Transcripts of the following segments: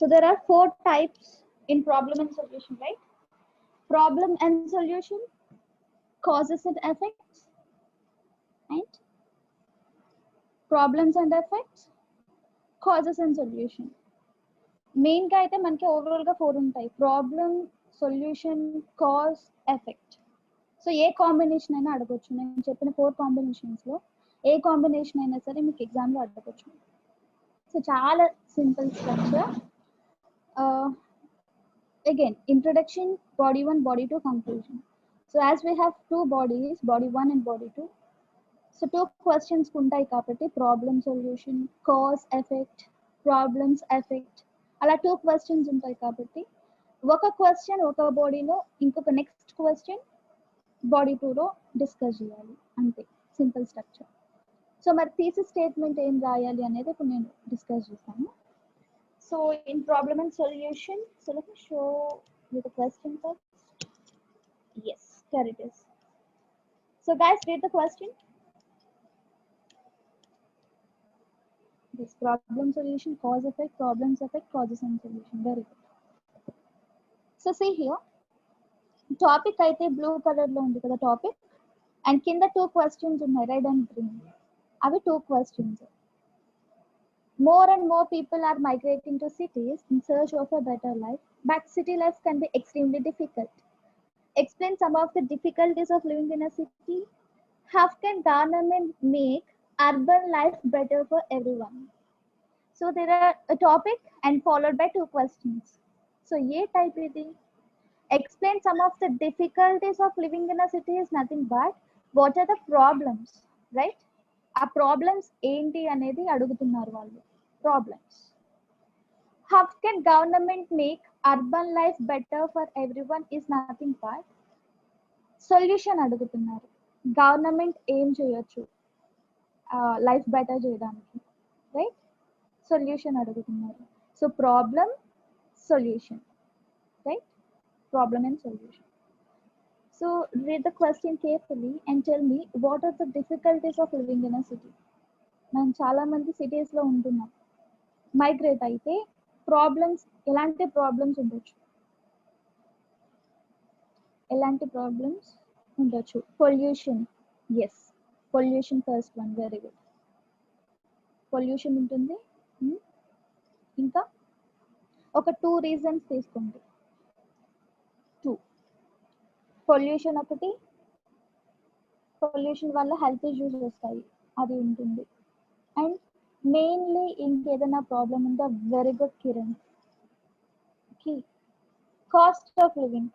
So there are 4 types in problem and solution, right? Problem and solution, causes and effects, right? Problems and effects, causes and solution. Main గా అయితే మనకి overall గా 4 ఉంటాయి. Problem, solution, cause, effect. So ఏ combination అయినా అడగొచ్చు. నేను చెప్పిన 4 కాంబినేషన్స్ లో ఏ కాంబినేషన్ అయినా సరే మీకు ఎగ్జామ్ లో అడగొచ్చు. సో చాలా simple structure. Again, introduction, body 1, body 2, conclusion. So as we have 2 bodies, body 1 and body 2. So 2 questions ఉంటాయి కాబట్టి problem, solution, cause, effect, problems, effect, అలా 2 questions ఉంటాయి కాబట్టి ఒక క్వశ్చన్ ఒక బాడీలో, ఇంకొక నెక్స్ట్ క్వశ్చన్ బాడీ 2లో డిస్కస్ చేయాలి, అంతే. Simple structure. సో మరి థీసిస్ స్టేట్మెంట్ ఏం రాయాలి అనేది ఇప్పుడు నేను డిస్కస్ చేస్తాను. So in problem and solution, so let me show you the question first. Yes, here it is. So guys, read the question. This problem, solution, cause, effect, problems, effect, causes and solution. Very good. So see here, topic aithe blue color lo undi kada topic, and kinda 2 questions unnai, red and green. Avi 2 questions. More and more people are migrating to cities in search of a better life, but city life can be extremely difficult. Explain some of the difficulties of living in a city. How can government make urban life better for everyone? So there are a topic and followed by 2 questions. So ye type idi. Explain some of the difficulties of living in a city is nothing but what are the problems, right? ఆ problems ఏంటి అనేది అడుగుతున్నారు వాళ్ళు. Problems. How can government make urban life better for everyone is nothing but solution అడుగుతున్నారు. Government ఏం చేయొచ్చు life better చేయడానికి, right? Solution అడుగుతున్నారు. So problem, solution, right? Problem and solution. So read the question carefully and tell me what are the difficulties of living in a city. మనం చాలా మంది cities లో ఉంటున్నాం. మైగ్రేట్ అయితే ప్రాబ్లమ్స్, ఎలాంటి problems ఉండొచ్చు? ఎలాంటి ప్రాబ్లమ్స్ ఉండొచ్చు? Pollution. Yes, pollution first one. Very good. Pollution ఉంటుంది. ఇంకా ఒక 2 రీజన్స్ తీసుకోండి. 2. పొల్యూషన్ ఒకటి, పొల్యూషన్ వల్ల హెల్త్ ఇష్యూస్ వస్తాయి, అది ఉంటుంది. అండ్ మెయిన్లీ ఇంకేదైనా ప్రాబ్లం ఉందా? Very good Kiran. Okay, cost of living.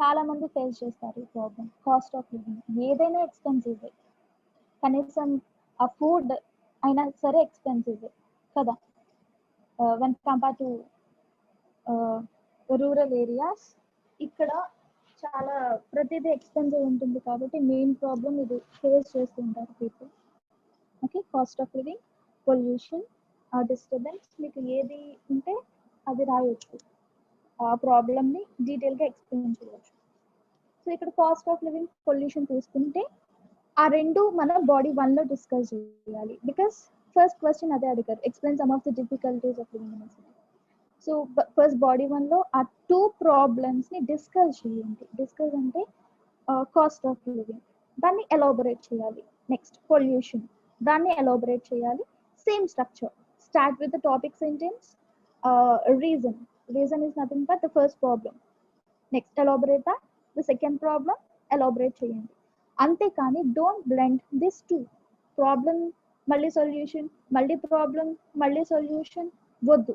చాలా మంది ఫేస్ చేస్తారు ఈ ప్రాబ్లం. కాస్ట్ ఆఫ్ లివింగ్ ఏదైనా ఎక్స్పెన్సివ్, కనీసం ఆ ఫుడ్ అయినా సరే ఎక్స్పెన్సివ్ కదా, when compare to rural areas. ఇక్కడ చాలా ప్రతిదీ ఎక్స్పెన్సివ్ ఉంటుంది కాబట్టి మెయిన్ ప్రాబ్లం ఇది ఫేస్ చేస్తుంటారు people. Okay, cost of living, pollution, disturbance, మీకు ఏది ఉంటే అది రాయొచ్చు, ఆ ప్రాబ్లమ్ని డీటెయిల్గా ఎక్స్ప్లెయిన్ చేయవచ్చు. సో ఇక్కడ కాస్ట్ ఆఫ్ లివింగ్, పొల్యూషన్ తీసుకుంటే ఆ 2 మనం బాడీ 1లో డిస్కస్ చేయాలి. బికాస్ ఫస్ట్ క్వశ్చన్ అదే అడిగారు, explain some of the difficulties of living in a city. So first body 1లో ఆ 2 ప్రాబ్లమ్స్ని డిస్కస్ చేయండి. డిస్కస్ అంటే కాస్ట్ ఆఫ్ లివింగ్, దాన్ని ఎలాబొరేట్ చేయాలి. నెక్స్ట్ పొల్యూషన్, దాన్ని ఎలాబొరేట్ చేయాలి. Same structure, start with the topic sentence. Reason, reason is nothing but the first problem. Next elaborate that, the second problem elaborate చేయండి. అంతేకాని don't blend this 2. Problem మళ్ళీ solution, మళ్ళీ problem, మళ్ళీ solution వద్దు,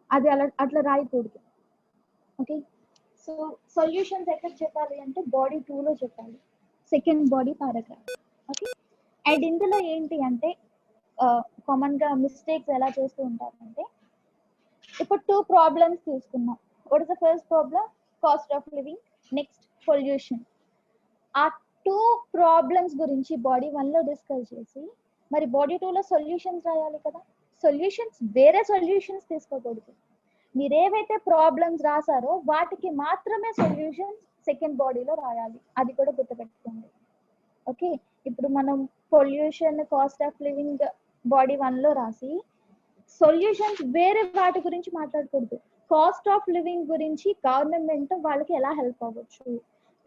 అది అట్లా రాయకూడదు. ఓకే, సో సొల్యూషన్స్ ఎక్కడ చెప్పాలి అంటే బాడీ 2లో చెప్పాలి, second body paragraph. Okay, and ఇందులో ఏంటి అంటే కామన్గా మిస్టేక్స్ ఎలా చేస్తూ ఉంటారంటే, ఇప్పుడు 2 ప్రాబ్లమ్స్ తీసుకున్నాం. What is the first problem? Cost of living. Next pollution. ఆ 2 ప్రాబ్లమ్స్ గురించి బాడీ 1లో డిస్కస్ చేసి మరి బాడీ 2లో సొల్యూషన్స్ రాయాలి కదా. సొల్యూషన్స్ వేరే సొల్యూషన్స్ తీసుకోకూడదు. మీరు ఏవైతే ప్రాబ్లమ్స్ రాసారో వాటికి మాత్రమే సొల్యూషన్స్ సెకండ్ బాడీలో రాయాలి, అది కూడా గుర్తుపెట్టుకోండి. ఓకే, ఇప్పుడు మనం pollution, cost of living body 1లో రాసి సొల్యూషన్స్ వేరే వాటి గురించి మాట్లాడకూడదు. కాస్ట్ ఆఫ్ లివింగ్ గురించి గవర్నమెంట్ వాళ్ళకి ఎలా హెల్ప్ అవ్వచ్చు,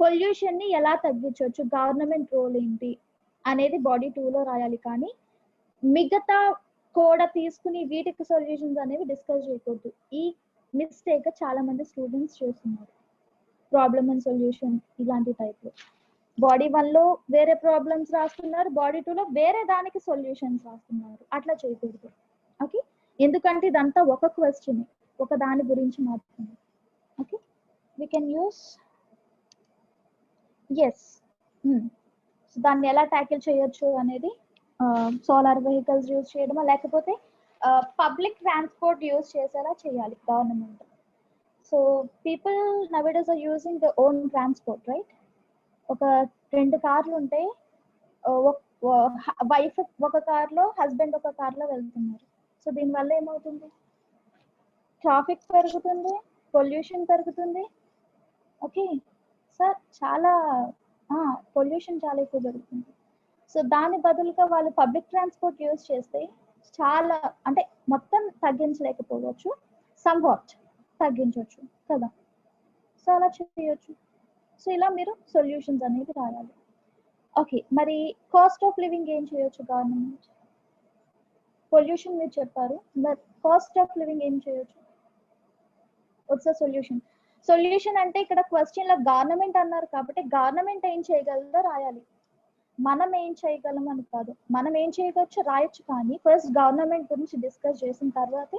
పొల్యూషన్ ని ఎలా తగ్గించవచ్చు, గవర్నమెంట్ రోల్ ఏంటి అనేది బాడీ 2లో రాయాలి. కానీ మిగతా కూడా తీసుకుని వీటికి సొల్యూషన్స్ అనేవి డిస్కస్ చేయకూడదు. ఈ మిస్టేక్ చాలా మంది స్టూడెంట్స్ చేస్తున్నారు. ప్రాబ్లమ్ అండ్ సొల్యూషన్ ఇలాంటి టైప్లో బాడీ 1లో వేరే ప్రాబ్లమ్స్ రాస్తున్నారు, బాడీ 2లో వేరే దానికి సొల్యూషన్స్ రాస్తున్నారు. అట్లా చేయకూడదు. ఓకే, ఎందుకంటే ఇదంతా ఒక క్వశ్చన్, ఒక దాని గురించి మాత్రమే. Okay, we can use yes. దాన్ని ఎలా ట్యాకిల్ చేయొచ్చు అనేది సోలార్ వెహికల్స్ యూజ్ చేయడమా, లేకపోతే పబ్లిక్ ట్రాన్స్పోర్ట్ యూజ్ చేసేలా చేయాలి government. So people nowadays are using the own transport, right? ఒక 2 కార్లు ఉంటే వైఫ్ ఒక కార్లో, హస్బెండ్ ఒక కార్లో వెళ్తున్నారు. సో దీనివల్ల ఏమవుతుంది? ట్రాఫిక్ పెరుగుతుంది, పొల్యూషన్ పెరుగుతుంది. ఓకే సార్, చాలా పొల్యూషన్ చాలా ఎక్కువ జరుగుతుంది. సో దాని బదులుగా వాళ్ళు పబ్లిక్ ట్రాన్స్పోర్ట్ యూజ్ చేస్తే చాలా, అంటే మొత్తం తగ్గించలేకపోవచ్చు, సమ్వాట్ తగ్గించవచ్చు కదా. సో అలా చేయొచ్చు. సో ఇలా మీరు సొల్యూషన్స్ అనేది రాయాలి. ఓకే, మరి కాస్ట్ ఆఫ్ లివింగ్ ఏం చేయొచ్చు గవర్నమెంట్? పొల్యూషన్ మీరు చెప్పారు, మరి కాస్ట్ ఆఫ్ లివింగ్ ఏం చేయొచ్చు? What's the solution? సొల్యూషన్ అంటే ఇక్కడ క్వశ్చన్ లో గవర్నమెంట్ అన్నారు కాబట్టి గవర్నమెంట్ ఏం చేయగలదో రాయాలి. మనం ఏం చేయగలం అని కాదు, మనం ఏం చేయవచ్చు రాయొచ్చు. కానీ ఫస్ట్ గవర్నమెంట్ గురించి డిస్కస్ చేసిన తర్వాతే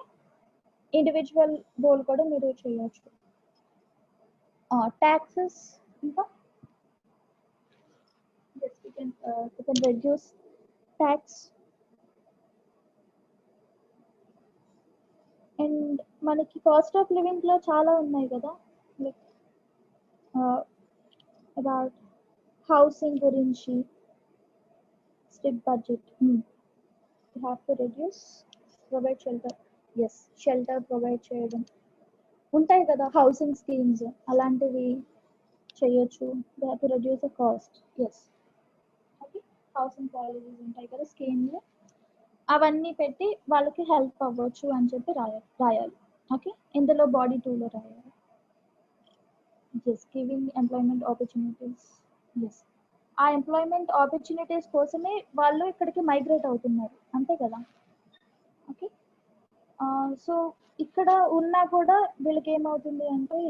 ఇండివిజువల్ గోల్ కూడా మీరు చేయొచ్చు. ట్యాక్సెస్, ఇంకా we can reduce tax. And మనకి కాస్ట్ ఆఫ్ లివింగ్ లో చాలా ఉన్నాయి కదా, లైక్ అబౌట్ హౌసింగ్ గురించి, strict budget, you have to reduce, provide shelter. Yes, shelter provide చేయడం ఉంటాయి కదా, హౌసింగ్ స్కీమ్స్ అలాంటివి చేయొచ్చు. They have to reduce the cost. Yes, okay, housing policies ఉంటాయి కదా, స్కీమ్లు, అవన్నీ పెట్టి వాళ్ళకి హెల్ప్ అవ్వచ్చు అని చెప్పి రాయాలి. ఓకే, ఇందులో బాడీ 2లో రాయాలి. Yes, giving employment opportunities. Yes, ఆ ఎంప్లాయ్మెంట్ ఆపర్చునిటీస్ కోసమే వాళ్ళు ఇక్కడికి మైగ్రేట్ అవుతున్నారు, అంతే కదా. ఓకే, సో ఇక్కడ ఉన్నా కూడా వీళ్ళకి ఏమవుతుంది అంటే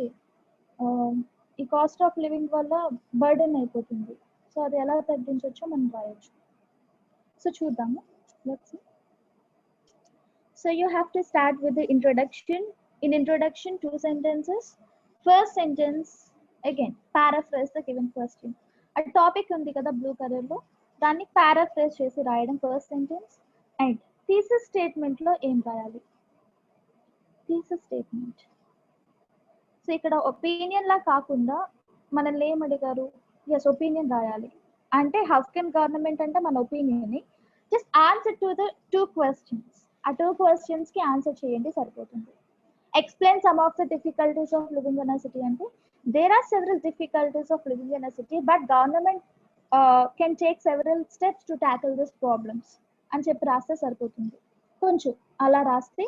ఈ కాస్ట్ ఆఫ్ లివింగ్ వల్ల బర్డెన్ అయిపోతుంది. సో అది ఎలా తగ్గించవచ్చో మనం రాయొచ్చు. సో చూద్దాము. Let's see. So you have to start with the introduction. In introduction, 2 sentences. First sentence, again, paraphrase the given question. A topic undi kada blue color lo, danni paraphrase chesi rayadam first sentence. And thesis statement lo em rayali? Thesis statement. So ikkada opinion la kaakunda manalni em adigaru? Yes, opinion rayali. Ante how can government ante mana opinion ni just answer to the 2 questions. ఆ 2 questions కి answer చేయండి, సరిపోతుంది. Explain some of the difficulties of living in a city అంటే there are several difficulties of living in a city, but government can take several steps to tackle this problems అని చెప్పి రాస్తే సరిపోతుంది. కొంచెం అలా రాస్తే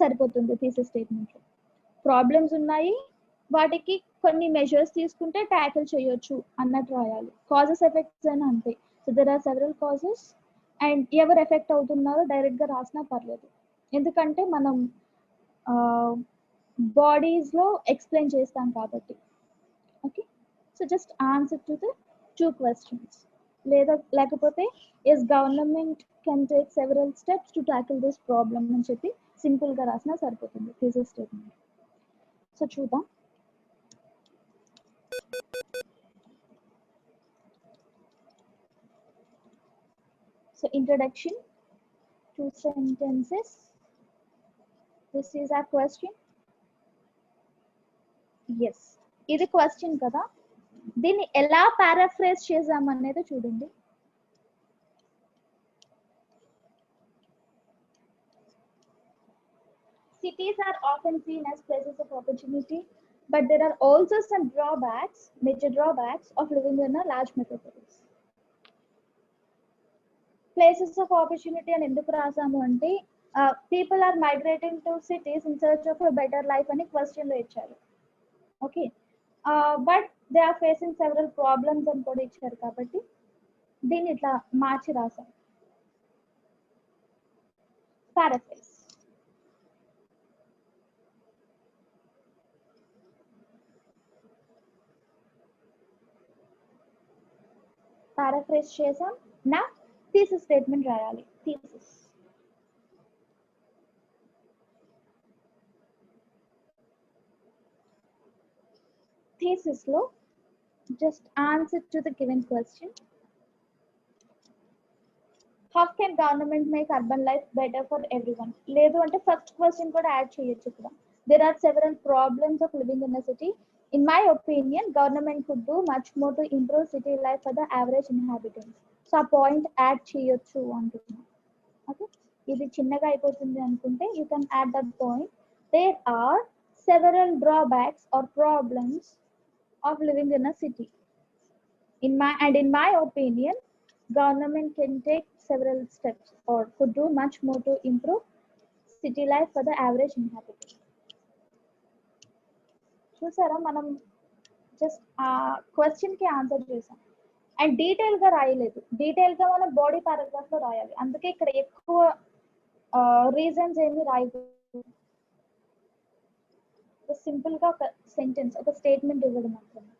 సరిపోతుంది. థీసిస్ స్టేట్మెంట్లో ప్రాబ్లమ్స్ ఉన్నాయి, వాటికి కొన్ని మెజర్స్ తీసుకుంటే ట్యాకిల్ చేయొచ్చు అన్నట్టు రాయాలి. కాజెస్ ఎఫెక్ట్స్ అయినా అంతే. So there are several causes and ఎవరు ఎఫెక్ట్ అవుతున్నారో డైరెక్ట్ గా రాసినా పర్లేదు, ఎందుకంటే మనం బాడీస్ లో ఎక్స్ప్లెయిన్ చేస్తాం కాబట్టి. Okay, so just answer to the 2 questions. లేకపోతే yes government can take several steps to tackle this problem అని చెప్పి సింపుల్ గా రాసినా సరిపోతుంది థీసిస్ స్టేట్మెంట్. సో చూద్దాం. So introduction, 2 sentences. This is our question. Yes, ఇది క్వశ్చన్ కదా, దీన్ని ఎలా పారాఫ్రేజ్ చేద్దాం అనేది చూడండి. Cities are often seen as places of opportunity, but there are also some drawbacks, major drawbacks of living in a large metropolis. Places of opportunity అని ఎందుకు రాసాము అంటే people are migrating to cities in search of a better life అని క్వశ్చన్లో ఇచ్చారు. Okay, but they are facing several problems అని కూడా ఇచ్చారు కాబట్టి దీన్ని ఇట్లా మార్చి రాసాం. పారాఫ్రేజ్. పారాఫ్రేజ్ చేసాం. నా థీసిస్ స్టేట్మెంట్ రాయాలి. థీసిస్ లో just answer to the given question. How can government make urban life better for everyone? లేదు అంటే ఫస్ట్ క్వశ్చన్ కూడా యాడ్ చేయొచ్చు ఇక్కడ. There are several problems of living in a city. In my opinion, government could do much more to improve city life for the average inhabitants. So ఆ point add చేయొచ్చు అంటున్నా. Okay, ఇది చిన్నగా అయిపోతుంది అనుకుంటే you can add that point. There are several drawbacks or problems of living in a city. In my opinion, government can take several steps or could do much more to improve city life for the average inhabitant. చూసారా, మనం just ఆ question కి answer చేసాం and detail గా రాయలేదు. Detail గా మనం body paragraph లో రాయాలి. అందుకే ఇక్కడ ఎక్కువ రీజన్స్ ఏమి రాయకూడదు. సింపుల్ గా ఒక సెంటెన్స్, ఒక స్టేట్మెంట్ ఇవ్వడం మాత్రమే.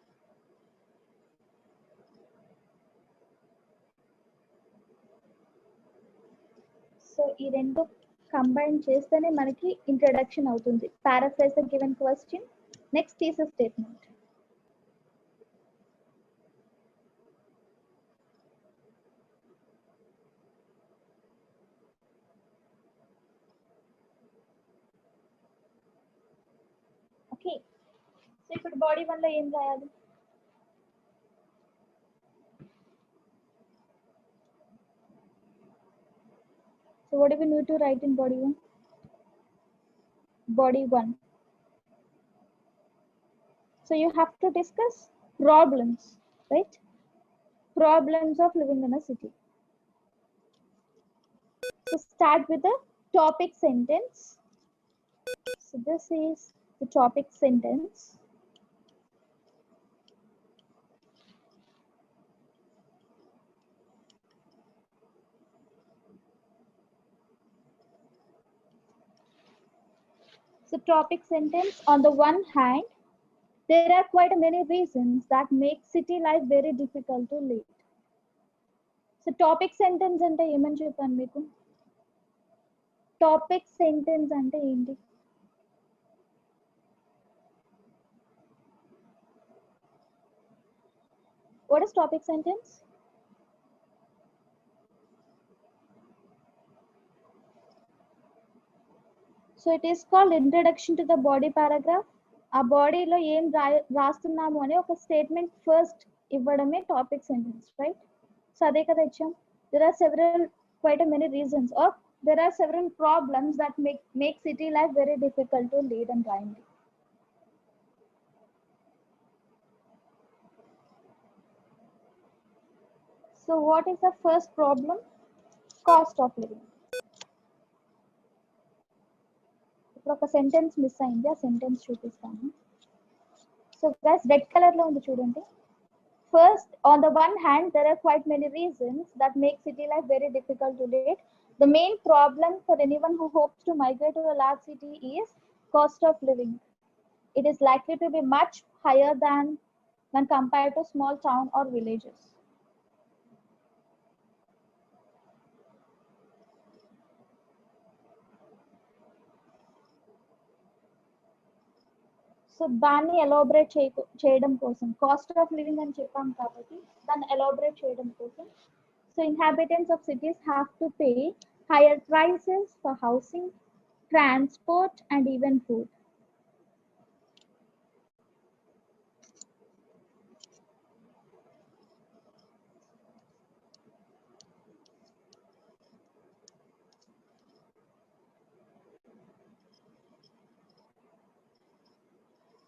సో ఈ రెండు కంబైన్ చేస్తేనే మనకి ఇంట్రడక్షన్ అవుతుంది. Paraphrase the given question, next thesis statement. Okay, so ఇప్పుడు బాడీ 1 లో ఏం రాయాలి? So what do we need to write in body 1? Body 1. So you have to discuss problems, right? Problems of living in a city. So start with the topic sentence. So this is the topic sentence. So topic sentence, on the one hand, there are quite many reasons that make city life very difficult to live. So topic sentence అంటే ఏమని చెప్పాను మీకు? Topic sentence అంటే ఏంటి? What is topic sentence? So it is called introduction to the body paragraph. ఆ బాడీలో ఏం రాస్తున్నాము అని ఒక స్టేట్మెంట్ ఫస్ట్ ఇవ్వడమే టాపిక్ సెంటెన్స్, రైట్? సో అదే కదా ఇచ్చాం. There are several quite a many reasons or there are several problems that make city life very difficult to lead and grind. So what is the first problem? Cost of living. ఇప్పుడు ఒక sentence miss అయింది, ఆ sentence చూపిస్తాను. So guys red colour లో ఉంది చూడండి. First, on the one hand, there are quite many reasons that make city life very difficult to lead. The main problem for anyone who hopes to migrate to a large city is cost of living. It is likely to be much higher than when compared to small town or villages. So దాన్ని elaborate చేయడం కోసం, cost of living అని చెప్పాం కాబట్టి దాన్ని elaborate చేయడం కోసం, so inhabitants of cities have to pay higher prices for housing, transport and even food.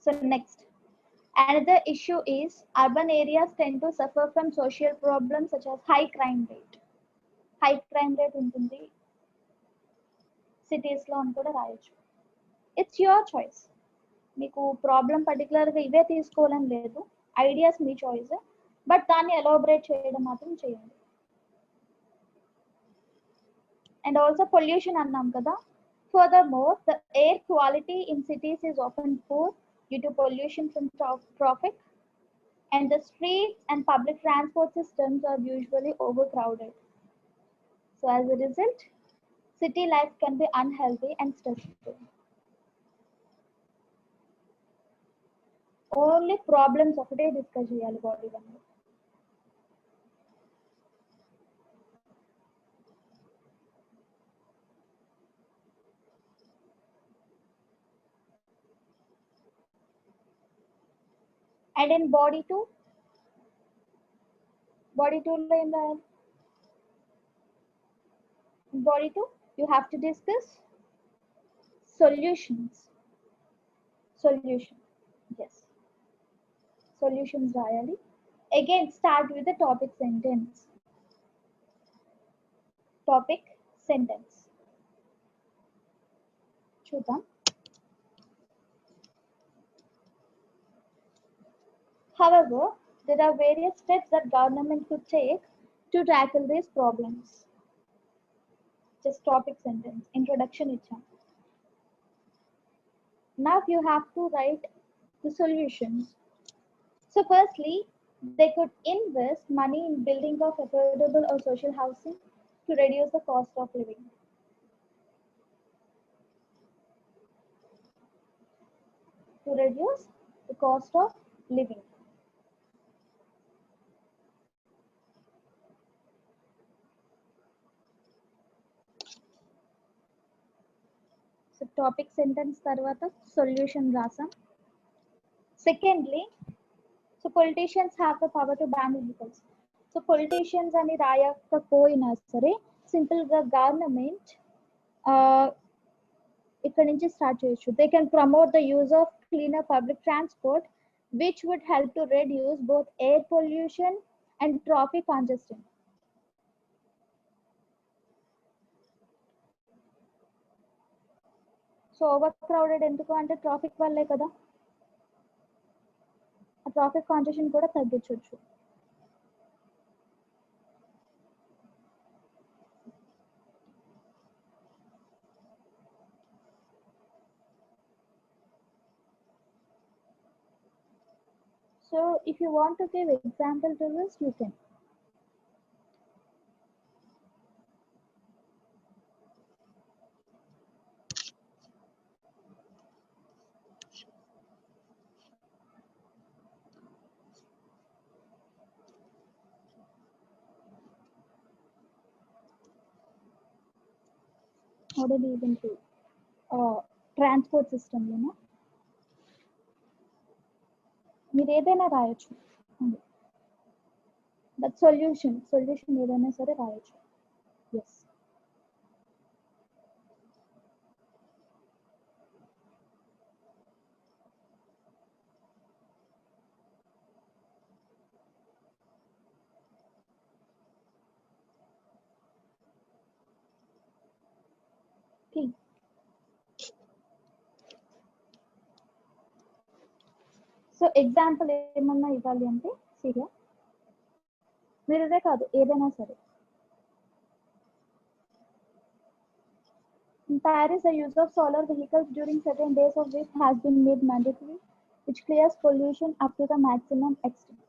So next, another issue is urban areas tend to suffer from social problems such as high crime rate. High crime rate ఉంటుంది. సిటీస్లో అని కూడా రాయొచ్చు. It's your choice. మీకు problem పర్టికులర్గా ఇవే తీసుకోవాలని లేదు, ఐడియాస్ మీ చాయిస్, బట్ దాన్ని ఎలాబరేట్ చేయడం మాత్రం చేయండి. అండ్ ఆల్సో పొల్యూషన్ అన్నాం కదా. Furthermore, the air quality in cities is often poor due to pollution from traffic, and the streets and public transport systems are usually overcrowded. So as a result, city life can be unhealthy and stressful. Only problems ఒకటే discuss చేయాలి body one. And in body 2 లో ఏం రాయాలి? Body 2 you have to discuss solutions. Yes, solutions రాయాలి. Again start with the topic sentence. చూద్దాం. However, there are various steps that government could take to tackle these problems. Just topic sentence, introduction icham. Now you have to write the solutions. So firstly, they could invest money in building of affordable or social housing to reduce the cost of living. So topic sentence tarvata solution rasam. Secondly, so politicians have the power to ban vehicles. So politicians ani rayakapoyina sare simple ga government ikkadi nunchi start cheyochu. They can promote the use of cleaner public transport, which would help to reduce both air pollution and traffic congestion. So overcrowded enduku ante traffic valle kada, a traffic congestion kuda tagginchochu. So if you want to give example to this, you can. How do we even do transport system, you know? మీరు ఏదైనా రాయొచ్చు, but solution ఏదైనా సరే రాయొచ్చు. Yes, so example ఏమన్నా ఇవ్వాలి అంటే సీరియా మీరు ఇదే కాదు ఏదైనా సరే. In Paris, the use of solar vehicles during certain days of week has been made mandatory, which clears pollution up to the maximum extent.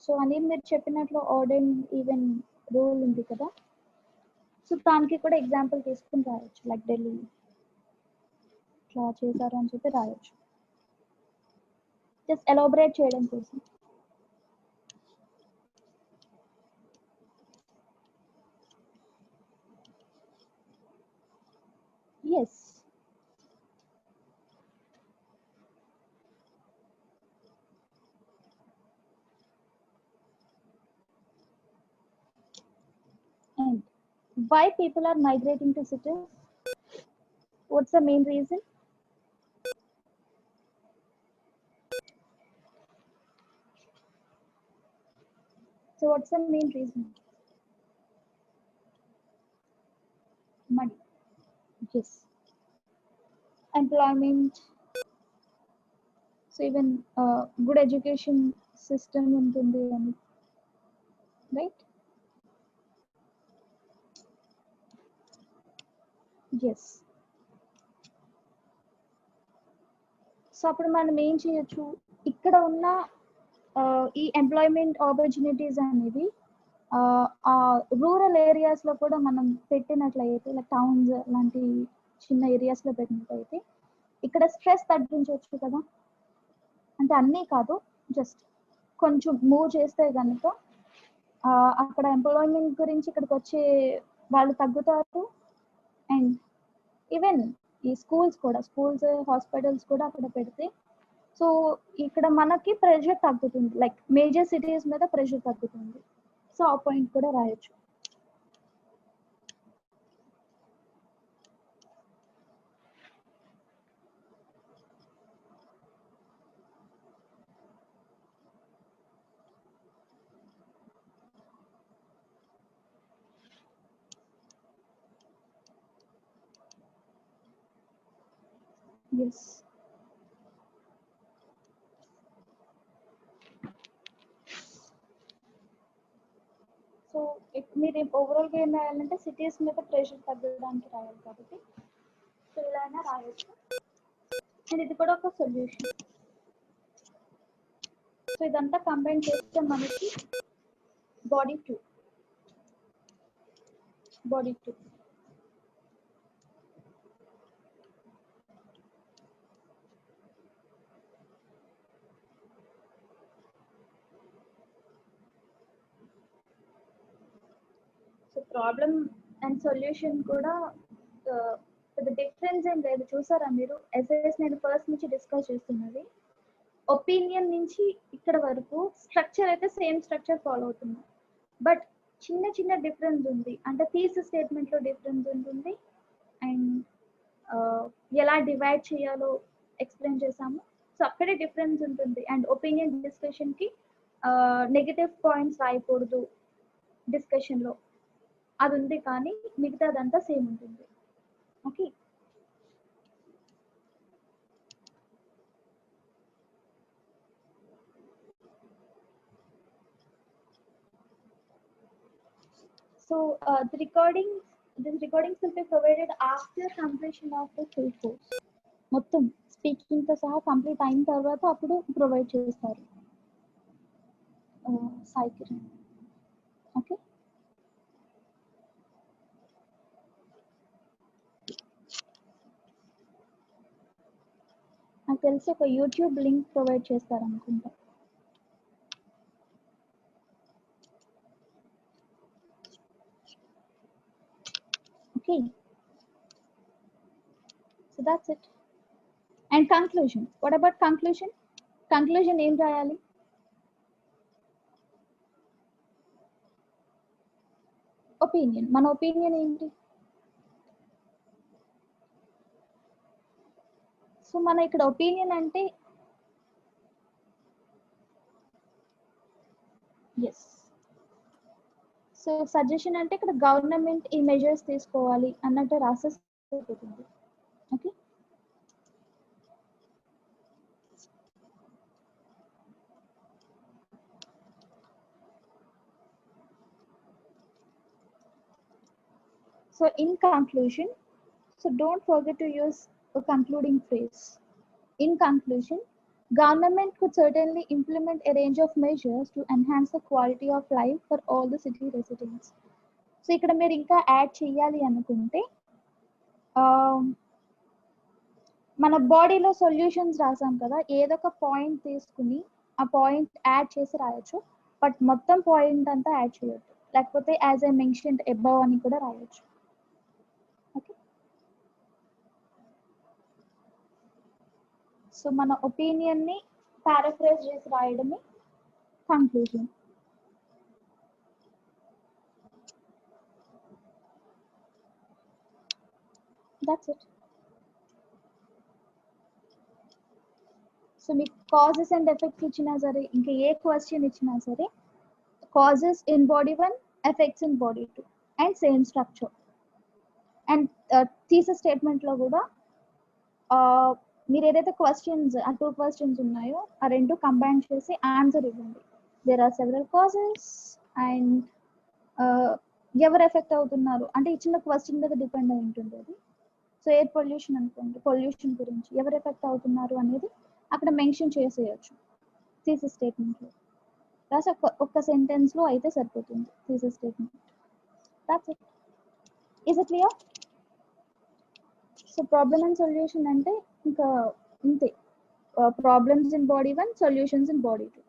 So అని మీరు చెప్పినట్లు ఆడ్ అండ్ ఈవెన్ రూల్ ఉంది కదా, సో దానికి కూడా ఎగ్జాంపుల్ తీసుకుని రాయొచ్చు. Like Delhi ఇట్లా చేశారు అని చెప్పి రాయొచ్చు, జస్ట్ ఎలాబరేట్ చేయడం కోసం. Yes, and why people are migrating to cities? What's the main reason? So what's the main reason? Money. Yes. Employment. So even good education system ఉంటుంది అని, right? Yes. సో అప్పుడు మనం ఏం చేయొచ్చు, ఇక్కడ ఉన్న ఈ ఎంప్లాయ్మెంట్ ఆపర్చునిటీస్ అనేవి ఆ రూరల్ ఏరియాస్లో కూడా మనం పెట్టినట్లయితే, లైక్ టౌన్స్ లాంటి చిన్న ఏరియాస్లో పెట్టినట్లయితే ఇక్కడ స్ట్రెస్ తగ్గించవచ్చు కదా. అంటే అన్నీ కాదు, జస్ట్ కొంచెం మూవ్ చేస్తే కనుక అక్కడ ఎంప్లాయ్మెంట్ గురించి ఇక్కడికి వచ్చే వాళ్ళు తగ్గుతారు. అండ్ ఈవెన్ ఈ స్కూల్స్ హాస్పిటల్స్ కూడా అక్కడ పెడితే, సో ఇక్కడ మనకి ప్రెషర్ తగ్గుతుంది, లైక్ మేజర్ సిటీస్ మీద ప్రెషర్ తగ్గుతుంది. సో ఆ పాయింట్ కూడా రాయొచ్చు. ఎస్. సో మీరు ఓవరాల్గా ఏం రాయాలంటే సిటీస్ మీద ప్రెషర్ తగ్గడానికి రాయాలి కాబట్టి సో ఇలా అయినా రాయొచ్చు. అండ్ ఇది కూడా ఒక సొల్యూషన్. సో ఇదంతా కంబైన్ చేస్తే మనకి body two. So problem and solution కూడా పెద్ద డిఫరెన్స్ ఏం లేదు. చూసారా మీరు, ఎస్ఐఎస్ నేను ఫస్ట్ నుంచి డిస్కస్ చేస్తున్నది ఒపీనియన్ నుంచి ఇక్కడ వరకు స్ట్రక్చర్ అయితే సేమ్ స్ట్రక్చర్ ఫాలో అవుతుంది, బట్ చిన్న చిన్న డిఫరెన్స్ ఉంది. అంటే థీసిస్ స్టేట్మెంట్లో డిఫరెన్స్ ఉంటుంది, అండ్ ఎలా డివైడ్ చేయాలో ఎక్స్ప్లెయిన్ చేసాము. సో అక్కడే డిఫరెన్స్ ఉంటుంది. అండ్ ఒపీనియన్ డిస్కషన్కి నెగటివ్ పాయింట్స్ రాయకూడదు డిస్కషన్లో, అది ఉంది, కానీ మిగతాదంతా సేమ్ ఉంటుంది. Okay. So this recordings will be provided after completion of the full course. మొత్తం స్పీకింగ్ తో సహా కంప్లీట్ అయిన తర్వాత అప్పుడు ప్రొవైడ్ చేస్తారు సాయి కిరణ్. ఓకే. నాకు తెలిసి ఒక యూట్యూబ్ లింక్ ప్రొవైడ్ చేస్తారు అనుకుంటా. Okay. So that's it. And conclusion, what about conclusion? Conclusion ఏం రాయాలి? ఒపీనియన్. మన ఒపీనియన్ ఏంటి? సో మన ఇక్కడ ఒపీనియన్ అంటే ఎస్. సో సజెషన్ అంటే ఇక్కడ గవర్నమెంట్ ఈ మెజర్స్ తీసుకోవాలి అన్నట్టు రాసేస్తుంది. Okay. So in conclusion, so don't forget to use a concluding phrase. In conclusion, government could certainly implement a range of measures to enhance the quality of life for all the city residents. So ఇక్కడ మీరు ఇంకా add చేయాలి అనుకుంటే మన బాడీలో solutions రాసాం కదా, ఏదో ఒక పాయింట్ తీసుకుని ఆ పాయింట్ యాడ్ చేసి రాయొచ్చు, బట్ మొత్తం పాయింట్ అంతా యాడ్ చేయొచ్చు, లేకపోతే యాజ్ ఐ మెన్షన్డ్ అబవ్ అని కూడా రాయొచ్చు. ఓకే. సో మన ఒపీనియన్ని పారాఫ్రేజ్ చేసి రాయడమే కంక్లూజన్. That's it. సో మీకు కాజెస్ అండ్ ఎఫెక్ట్స్ ఇచ్చినా సరే, ఇంకా ఏ క్వశ్చన్ ఇచ్చినా సరే causes in body 1, effects in body 2, and same structure. And thesis statement లో కూడా మీరు ఏదైతే క్వశ్చన్స్ ఆ 2 క్వశ్చన్స్ ఉన్నాయో ఆ రెండు కంబైన్ చేసి ఆన్సర్ ఇవ్వండి. There are several causes and ఎవరు ఎఫెక్ట్ అవుతున్నారు అంటే ఇచ్చిన క్వశ్చన్ మీద డిపెండ్ అయి ఉంటుంది అది. సో ఎయిర్ పొల్యూషన్ అనుకోండి, పొల్యూషన్ గురించి ఎవరు ఎఫెక్ట్ అవుతున్నారు అనేది అక్కడ మెన్షన్ చేసేయచ్చు థీసిస్ స్టేట్మెంట్లో. రాసి ఒక్క సెంటెన్స్లో అయితే సరిపోతుంది thesis statement. That's it. Is it clear? So problem and solution అంటే ఇంకా ఇంతే. Problems in body 1, solutions in body 2.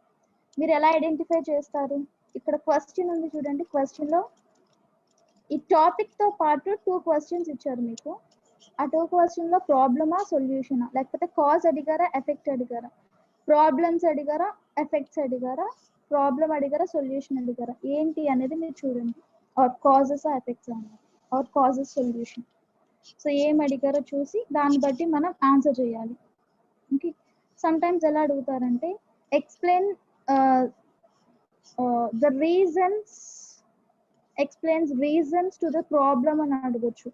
మీరు ఎలా ఐడెంటిఫై చేస్తారు? ఇక్కడ క్వశ్చన్ ఉంది చూడండి, క్వశ్చన్లో ఈ టాపిక్తో పాటు 2 క్వశ్చన్స్ ఇచ్చారు మీకు. ఆ 2 క్వశ్చన్లో ప్రాబ్లమా సొల్యూషనా, లేకపోతే కాజ్ అడిగారా ఎఫెక్ట్ అడిగారా, ప్రాబ్లమ్స్ అడిగారా ఎఫెక్ట్స్ అడిగారా, ప్రాబ్లమ్ అడిగారా సొల్యూషన్ అడిగారా, ఏంటి అనేది మీరు చూడండి. ఆర్ కాజెస్ ఎఫెక్ట్స్ అన్నారు, ఆర్ కాజెస్ సొల్యూషన్. సో ఏం అడిగారో చూసి దాన్ని బట్టి మనం ఆన్సర్ చేయాలి. ఓకే. సమ్ టైమ్స్ ఎలా అడుగుతారంటే explain the reasons, explains reasons to the problem అని అడగొచ్చు.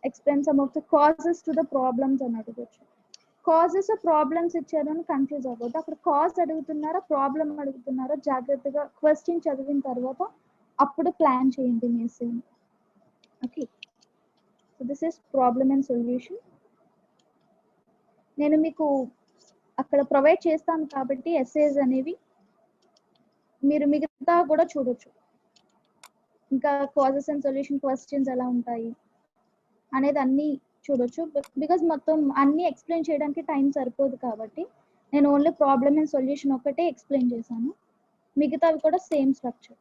explain some of the causes to the problems అని అడగొచ్చు. కాజెస్ ప్రాబ్లమ్స్ ఇచ్చారని కన్ఫ్యూజ్ అవ్వద్దు. అక్కడ కాజ్ అడుగుతున్నారా ప్రాబ్లం అడుగుతున్నారా జాగ్రత్తగా క్వశ్చన్ చదివిన తర్వాత అప్పుడు ప్లాన్ చేయండి మీ ఎస్సేని. Okay. So this is problem and solution. నేను మీకు అక్కడ ప్రొవైడ్ చేస్తాను కాబట్టి ఎస్సేస్ అనేవి మీరు మిగతా కూడా చూడొచ్చు. ఇంకా కాజెస్ అండ్ సొల్యూషన్ క్వశ్చన్స్ ఎలా ఉంటాయి అనేది అన్నీ చూడొచ్చు. బికాజ్ మొత్తం అన్నీ ఎక్స్ప్లెయిన్ చేయడానికి టైం సరిపోదు కాబట్టి నేను ఓన్లీ ప్రాబ్లమ్ అండ్ సొల్యూషన్ ఒకటే ఎక్స్ప్లెయిన్ చేశాను, మిగతావి కూడా same structure.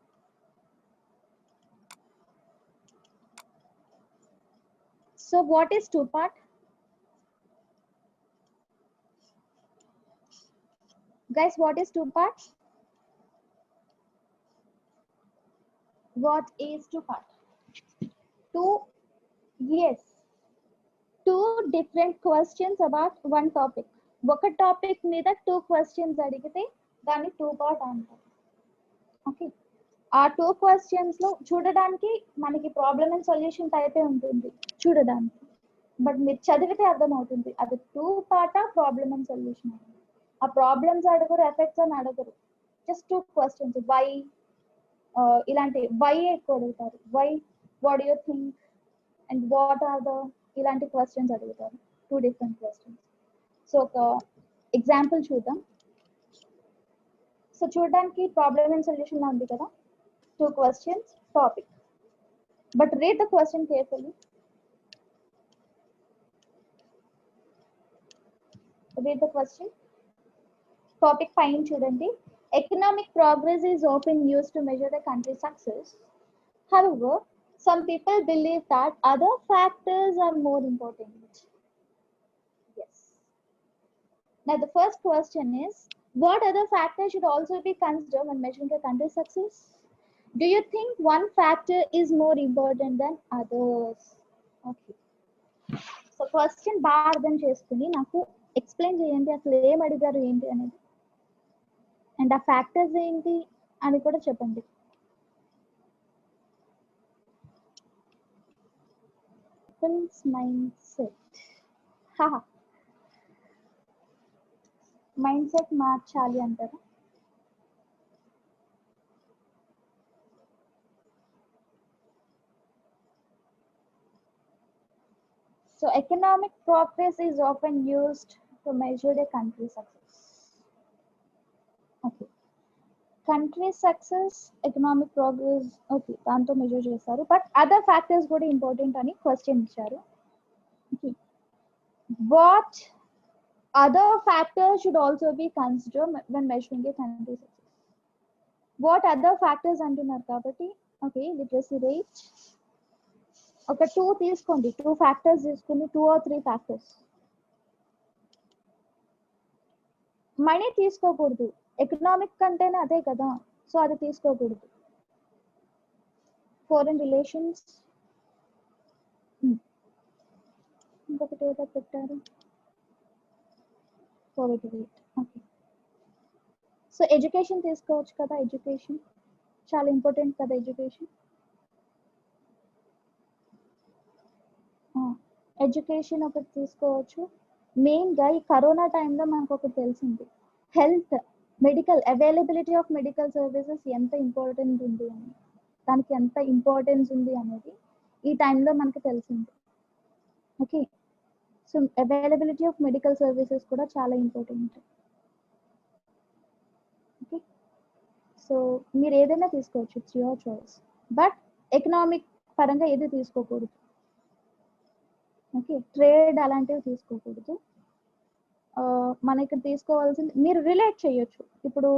So what is 2 part? Guys, what is 2 part? What is 2 part? 2, yes, 2 different questions about one topic. ఒక టాపిక్ మీద 2 క్వశ్చన్స్ అడిగితే దాన్ని 2 part అంటారు. ఓకే. ఆ 2 క్వశ్చన్స్ లో చూడడానికి మనకి ప్రాబ్లమ్ అండ్ సొల్యూషన్ టైపే ఉంటుంది చూడడానికి, బట్ మీరు చదివితే అర్థమవుతుంది అది 2 part ప్రాబ్లమ్ అండ్ సొల్యూషన్. ఆ ప్రాబ్లమ్స్ అడగరు, ఎఫెక్ట్స్ అని అడగరు, జస్ట్ 2 క్వశ్చన్స్. వై ఇలాంటి వై ఎక్కువ అడుగుతారు, why, what you think and what are the, ఇలాంటి క్వశ్చన్స్ అడుగుతారు. 2 different క్వశ్చన్స్. సో ఒక ఎగ్జాంపుల్ చూద్దాం. సో చూడడానికి ప్రాబ్లమ్ అండ్ సొల్యూషన్ లా ఉంది కదా, 2 questions, topic. But read the question carefully. Read the question. Topic pine chudandi. Economic progress is often used to measure the country's success. However, some people believe that other factors are more important. Yes. Now the first question is, what other factors should also be considered when measuring a country's success? Do you think one factor is more important than others? Okay. So question బాగా అర్థం చేసుకుని నాకు explain చేయండి అసలు ఏం అడిగారు ఏంటి అనేది, అండ్ ఆ ఫ్యాక్టర్స్ ఏంటి అని కూడా చెప్పండి. మైండ్ సెట్ మార్చాలి అంటారా? So economic progress is often used to measure a country's success. Okay. Country success, economic progress, okay, దాంతో మెజర్ చేస్తారు. బట్ అదర్ ఫ్యాక్టర్స్ కూడా ఇంపార్టెంట్ అని క్వశ్చన్ ఇచ్చారు. Okay. What other factors should also be considered when measuring a country's success? What other factors అంటున్నారు కాబట్టి, okay, literacy rate ఒక 2 తీసుకోండి, 2 factors తీసుకుని 2 or 3 ఫ్యాక్టర్స్. మనీ తీసుకోకూడదు, ఎకనామిక్ కంటేనే అదే కదా, సో అది తీసుకోకూడదు. ఫారెన్ రిలేషన్స్, ఇంకొకటి ఏదో పెట్టారు, poverty rate. Okay. So education తీసుకోవచ్చు కదా, ఎడ్యుకేషన్ చాలా ఇంపార్టెంట్ కదా ఎడ్యుకేషన్. ఎడ్యుకేషన్ ఒకటి తీసుకోవచ్చు. మెయిన్గా ఈ కరోనా టైంలో మనకు ఒకటి తెలిసింది, health medical availability of medical services ఎంత ఇంపార్టెంట్ ఉంది అని, దానికి ఎంత ఇంపార్టెన్స్ ఉంది అనేది ఈ టైంలో మనకు తెలిసింది. Okay, so availability of medical services కూడా చాలా ఇంపార్టెంట్. ఓకే, సో మీరు ఏదైనా తీసుకోవచ్చు, it's your choice, but economic పరంగా ఏది తీసుకోకూడదు. ఓకే, ట్రేడ్ అలాంటివి తీసుకోకూడదు. మనకి తీసుకోవాల్సింది మీరు రిలేట్ చేయొచ్చు. ఇప్పుడు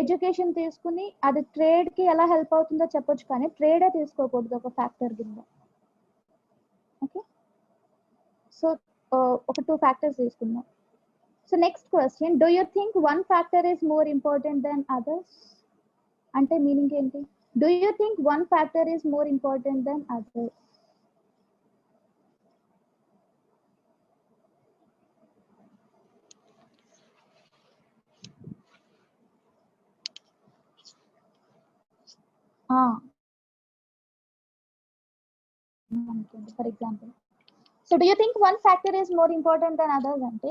ఎడ్యుకేషన్ తీసుకుని అది ట్రేడ్కి ఎలా హెల్ప్ అవుతుందో చెప్పొచ్చు, కానీ ట్రేడే తీసుకోకూడదు ఒక ఫ్యాక్టర్ కింద. ఓకే, సో ఒక 2 ఫ్యాక్టర్స్ తీసుకుందాం. So next question, do you think one factor is more important than others? అంటే మీనింగ్ ఏంటి? Do you think one factor is more important than others? For example, so do you think one factor is more important than others అంటే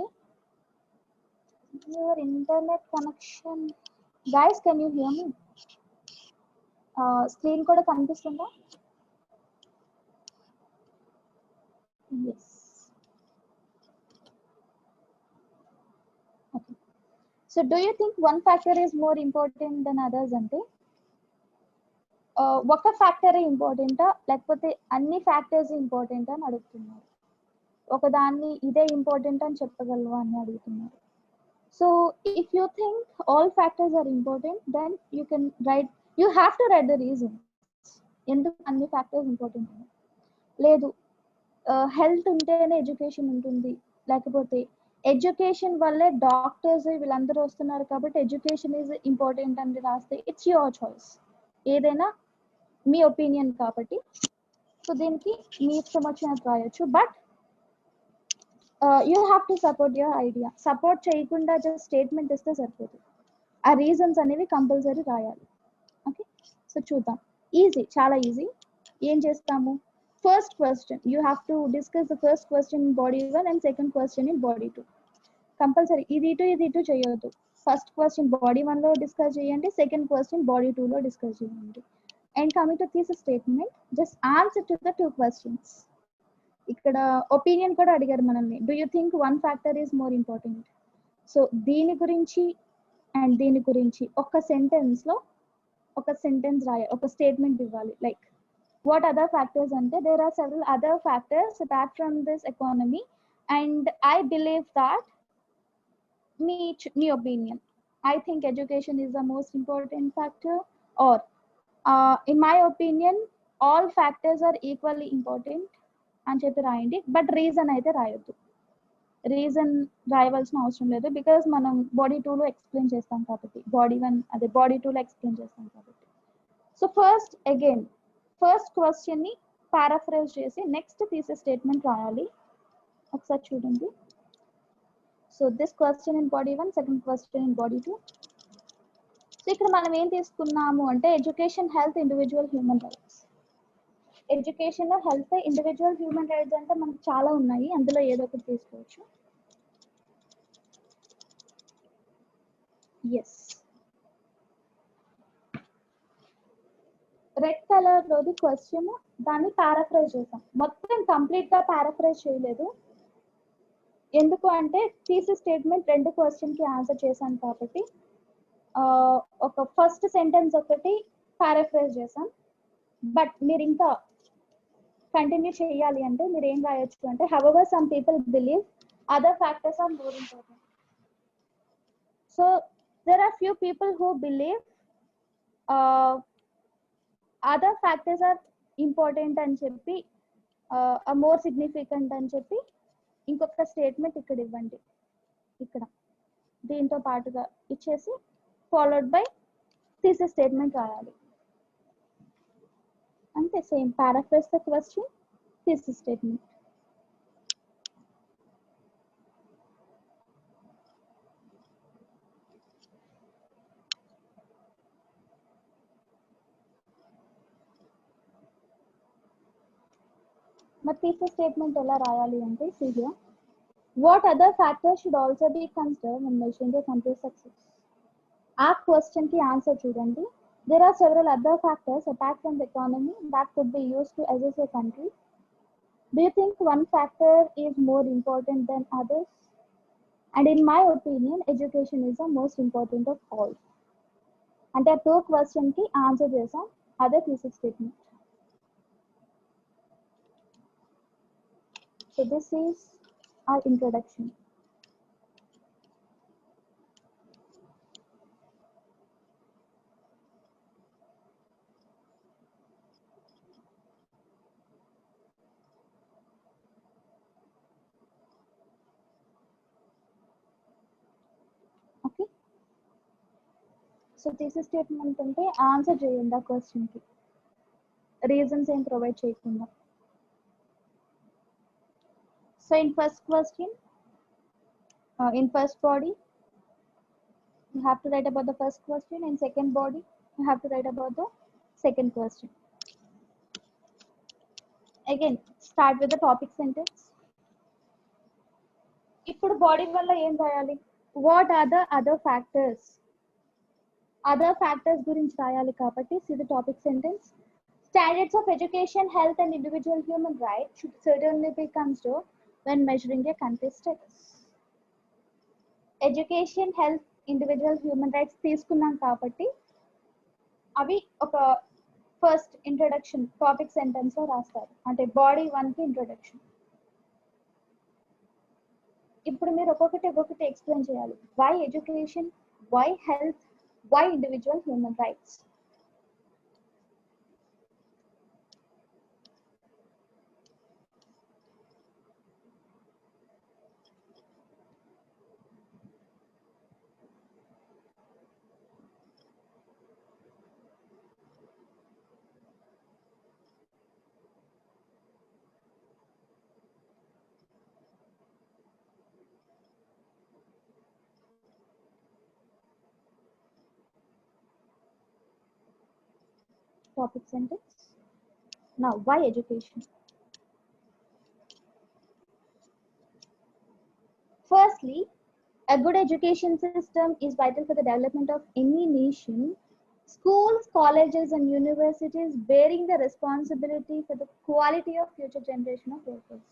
your internet connection. Guys, can you hear me? Screen కూడా కనిపిస్తుందా? Yes. Okay. So do you think one factor is more important than others అంటే ఒక ఫ్యాక్టరే ఇంపార్టెంటా లేకపోతే అన్ని factors important అని అడుగుతున్నారు. ఒకదాన్ని ఇదే ఇంపార్టెంట్ అని చెప్పగలవా అని అడుగుతున్నారు. So if you think all factors are important, then you have to write the reason ఎందుకు అన్ని ఫ్యాక్టర్స్ ఇంపార్టెంట్. లేదు, హెల్త్ ఉంటేనే ఎడ్యుకేషన్ ఉంటుంది, లేకపోతే ఎడ్యుకేషన్ వల్లే డాక్టర్స్ వీళ్ళందరూ వస్తున్నారు కాబట్టి ఎడ్యుకేషన్ ఈజ్ ఇంపార్టెంట్ అని రాస్తే ఇట్స్ యువర్ చాయిస్. ఏదైనా మీ ఒపీనియన్ కాబట్టి, సో దీనికి మీ ఇష్టం వచ్చినట్టు రాయొచ్చు. But you have to support your idea. Support చేయకుండా జస్ట్ స్టేట్మెంట్ ఇస్తే సరిపోతుంది. ఆ రీజన్స్ అనేవి కంపల్సరీ రాయాలి. ఓకే, సో చూద్దాం. ఈజీ, చాలా ఈజీ. ఏం చేస్తాము, first question you have to discuss the first question in body 1 and second question in body 2. Compulsory ఇది ఇటు చేయొద్దు. ఫస్ట్ క్వశ్చన్ బాడీ 1లో డిస్కస్ చేయండి, సెకండ్ క్వశ్చన్ బాడీ 2లో డిస్కస్ చేయండి. And coming to thesis statement, just answer to the 2 questions. ఇక్కడ opinion కూడా అడిగారు మనల్ని, do you think one factor is more important. So దీని గురించి అండ్ దీని గురించి ఒక సెంటెన్స్లో ఒక సెంటెన్స్ రాయాలి, ఒక స్టేట్మెంట్ ఇవ్వాలి. Like what other factors ante there are several other factors apart from this economy, and I believe that me opinion, I think education is the most important factor, or in my opinion all factors are equally important అని చెప్పి రాయండి. But reason అయితే రాయొద్దు. Reason రాయవలసిన అవసరం లేదు, because మనం body 2లో explain చేస్తాం కాబట్టి, బాడీ 1 అదే బాడీ 2లో ఎక్స్ప్లెయిన్ చేస్తాం కాబట్టి. సో ఫస్ట్ క్వశ్చన్ ని పారాఫ్రేజ్ చేసి నెక్స్ట్ థీసిస్ స్టేట్మెంట్ రాయాలి. ఒకసారి చూడండి. So this question in body 1, second question in body 2. So ఇక్కడ మనం ఏం తీసుకున్నాము అంటే education, health, individual human rights. Education, health, individual human rights అంటే మనకు చాలా ఉన్నాయి, అందులో ఏదో ఒకటి తీసుకోవచ్చు. ఎస్, రెడ్ కలర్ లోది క్వశ్చన్, దాన్ని పారాఫ్రైజ్ చేసాం. మొత్తం కంప్లీట్ గా పారాఫ్రైజ్ చేయలేదు, ఎందుకు అంటే థీసిస్ స్టేట్మెంట్ 2 క్వశ్చన్ కి ఆన్సర్ చేశాను కాబట్టి ఒక ఫస్ట్ సెంటెన్స్ ఒకటి పారాఫ్రైజ్ చేసాం. బట్ మీరు ఇంకా కంటిన్యూ చేయాలి అంటే మీరు ఏం రాయొచ్చు అంటే, however some people believe other factors are more important. So there are few people who believe other factors are important అని చెప్పి more significant అని చెప్పి ఇంకొక స్టేట్మెంట్ ఇక్కడ ఇవ్వండి. ఇక్కడ దీంతో పాటుగా ఇచ్చేసి ఫాలోడ్ బై థీసిస్ స్టేట్మెంట్ రాయాలి. అంతే, same paraphrase the question, thesis statement. మరి థీసిస్ స్టేట్మెంట్ ఎలా రాయాలి అంటే see here, what other factors should also be considered when measuring a country's success? ఆ క్వశ్చన్ కి ఆన్సర్ చూడండి. There are several other factors apart from the economy that could be used to assess a country. Do you think one factor is more important than others? And in my opinion, education is the most important of all. అంటే ఆ 2 question కి answer చేసాం. అదే thesis statement. So this is our introduction. Okay. So thesis statement అంటే answer చేయండి ఆ question కి, reasons ఏం ప్రొవైడ్ చేయకుండా. So in first question, in first body you have to write about the first question, in second body you have to write about the second question. Again start with the topic sentence. ఇప్పుడు body వల్ల ఏం రాయాలి? What are the other factors, other factors గురించి రాయాలి కాబట్టి see the topic sentence. Standards of education, health and individual human rights should certainly be considered when measuring a country's status. Education, health, individual human rights తీసుకున్నాం కాబట్టి అవి ఒక first introduction topic sentence లో రాస్తారు, అంటే బాడీ 1 కి introduction. ఇప్పుడు మీరు ఒక్కొక్కటి ఎక్స్ప్లెయిన్ చేయాలి. Why education, why health, why individual human rights. Topic sentence. Now, why education? Firstly, a good education system is vital for the development of any nation. Schools, colleges, and universities bearing the responsibility for the quality of future generation of workers.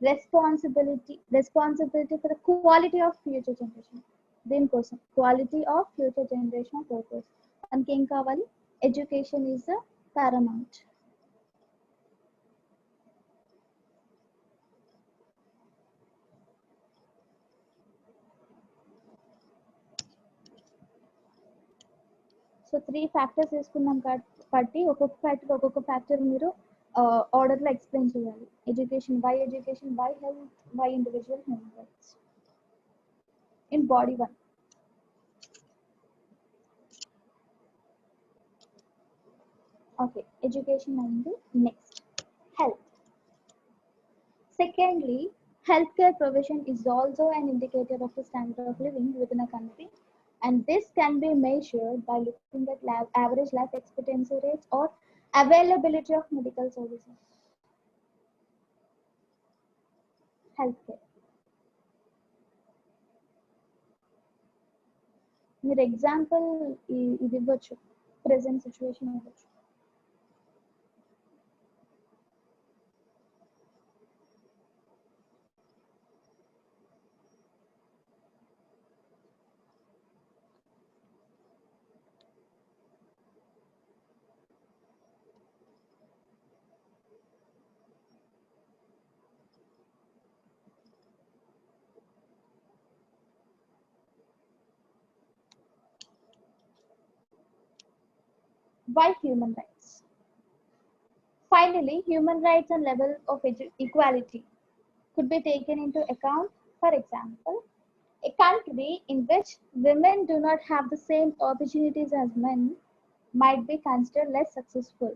Responsibility for the quality of future generation. దీనికోసం quality of future generation of workers. మనకి ఏం కావాలి? Education is the paramount. So 3 factors తీసుకున్నాం కాబట్టి ఒక్కొక్క factor మీరు order లో explain చేయాలి. Education, why health, why individual human rights. In body 1. Okay, education అయింది. Next health. Secondly, healthcare provision is also an indicator of the standard of living within a country, and this can be measured by looking at average life expectancy rates or availability of medical services. Healthcare. మీరు example ఇది ఇవ్వచ్చు, present situation ఇవ్వచ్చు. Why human rights? Finally, human rights and level of equality could be taken into account. For example, a country in which women do not have the same opportunities as men might be considered less successful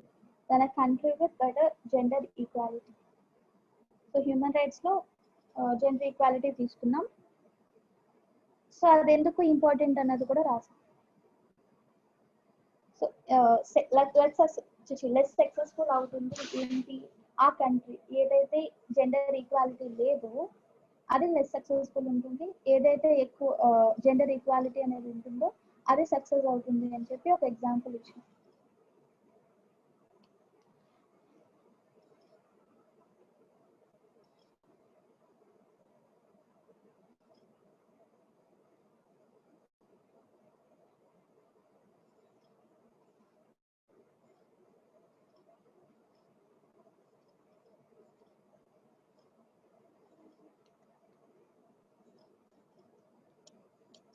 than a country with better gender equality. So human rights lo gender equality తీసుకున్నాం. So అది ఎందుకు important అన్నది కూడా రాసాం. So less successful అవుతుంది ఏంటి ఆ country ఏదైతే జెండర్ ఈక్వాలిటీ లేదో అది లెస్ సక్సెస్ఫుల్ ఉంటుంది, ఏదైతే ఎక్కువ జెండర్ ఈక్వాలిటీ అనేది ఉంటుందో అది సక్సెస్ అవుతుంది అని చెప్పి ఒక ఎగ్జాంపుల్ ఇచ్చాను.